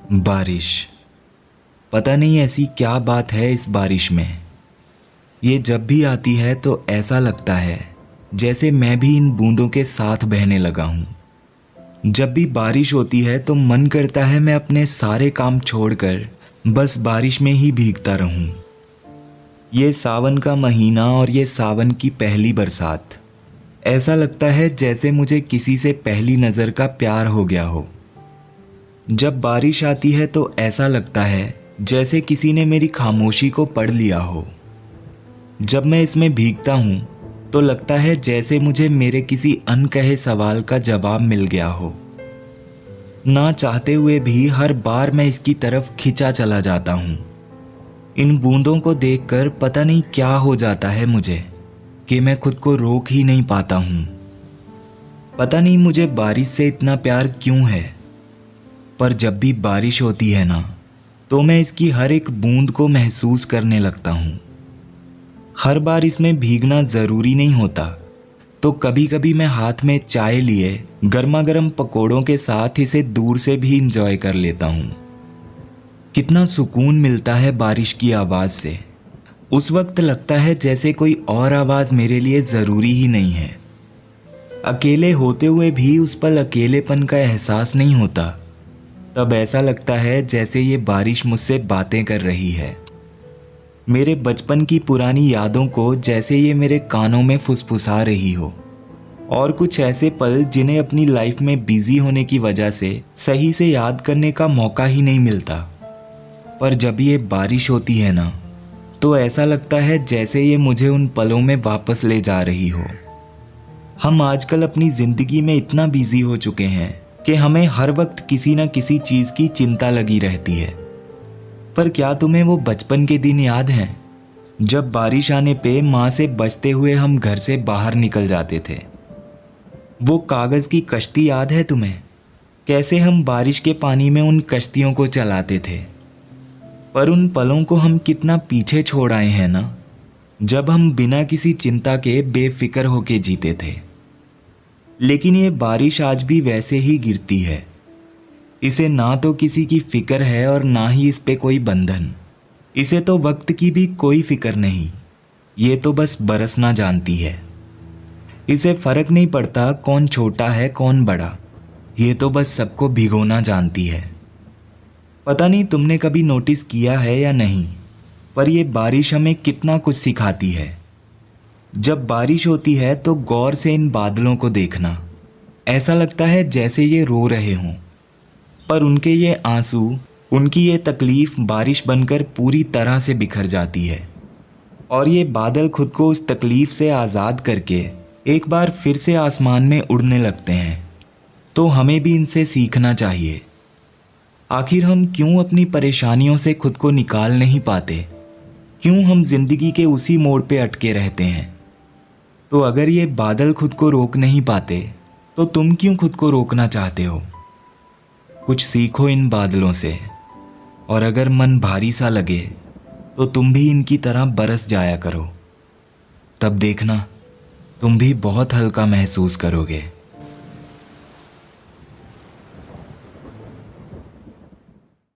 बारिश। पता नहीं ऐसी क्या बात है इस बारिश में। ये जब भी आती है तो ऐसा लगता है जैसे मैं भी इन बूंदों के साथ बहने लगा हूँ। जब भी बारिश होती है तो मन करता है मैं अपने सारे काम छोड़कर बस बारिश में ही भीगता रहूं। ये सावन का महीना और ये सावन की पहली बरसात, ऐसा लगता है जैसे मुझे किसी से पहली नज़र का प्यार हो गया हो। जब बारिश आती है तो ऐसा लगता है जैसे किसी ने मेरी खामोशी को पढ़ लिया हो। जब मैं इसमें भीगता हूँ तो लगता है जैसे मुझे मेरे किसी अनकहे सवाल का जवाब मिल गया हो। ना चाहते हुए भी हर बार मैं इसकी तरफ खिंचा चला जाता हूँ। इन बूंदों को देखकर पता नहीं क्या हो जाता है मुझे कि मैं खुद को रोक ही नहीं पाता हूँ। पता नहीं मुझे बारिश से इतना प्यार क्यों है, पर जब भी बारिश होती है ना तो मैं इसकी हर एक बूंद को महसूस करने लगता हूँ। हर बार इसमें भीगना ज़रूरी नहीं होता, तो कभी कभी मैं हाथ में चाय लिए गर्मा गर्म पकौड़ों के साथ इसे दूर से भी इंजॉय कर लेता हूँ। कितना सुकून मिलता है बारिश की आवाज़ से। उस वक्त लगता है जैसे कोई और आवाज़ मेरे लिए ज़रूरी ही नहीं है। अकेले होते हुए भी उस पल अकेलेपन का एहसास नहीं होता। तब ऐसा लगता है जैसे ये बारिश मुझसे बातें कर रही है। मेरे बचपन की पुरानी यादों को जैसे ये मेरे कानों में फुसफुसा रही हो, और कुछ ऐसे पल जिन्हें अपनी लाइफ में बिजी होने की वजह से सही से याद करने का मौका ही नहीं मिलता। पर जब ये बारिश होती है ना तो ऐसा लगता है जैसे ये मुझे उन पलों में वापस ले जा रही हो। हम आजकल अपनी ज़िंदगी में इतना बिजी हो चुके हैं कि हमें हर वक्त किसी न किसी चीज़ की चिंता लगी रहती है। पर क्या तुम्हें वो बचपन के दिन याद हैं जब बारिश आने पे माँ से बचते हुए हम घर से बाहर निकल जाते थे? वो कागज़ की कश्ती याद है तुम्हें? कैसे हम बारिश के पानी में उन कश्तियों को चलाते थे। पर उन पलों को हम कितना पीछे छोड़ आए हैं ना, जब हम बिना किसी चिंता के बेफिक्र होके जीते थे। लेकिन ये बारिश आज भी वैसे ही गिरती है। इसे ना तो किसी की फिक्र है और ना ही इस पे कोई बंधन। इसे तो वक्त की भी कोई फिक्र नहीं, ये तो बस बरसना जानती है। इसे फर्क नहीं पड़ता कौन छोटा है कौन बड़ा, ये तो बस सबको भिगोना जानती है। पता नहीं तुमने कभी नोटिस किया है या नहीं, पर ये बारिश हमें कितना कुछ सिखाती है। जब बारिश होती है तो गौर से इन बादलों को देखना, ऐसा लगता है जैसे ये रो रहे हों, पर उनके ये आंसू, उनकी ये तकलीफ़ बारिश बनकर पूरी तरह से बिखर जाती है। और ये बादल खुद को उस तकलीफ़ से आज़ाद करके एक बार फिर से आसमान में उड़ने लगते हैं। तो हमें भी इनसे सीखना चाहिए। आखिर हम क्यों अपनी परेशानियों से खुद को निकाल नहीं पाते? क्यों हम जिंदगी के उसी मोड़ पे अटके रहते हैं? तो अगर ये बादल खुद को रोक नहीं पाते तो तुम क्यों खुद को रोकना चाहते हो? कुछ सीखो इन बादलों से, और अगर मन भारी सा लगे तो तुम भी इनकी तरह बरस जाया करो। तब देखना तुम भी बहुत हल्का महसूस करोगे।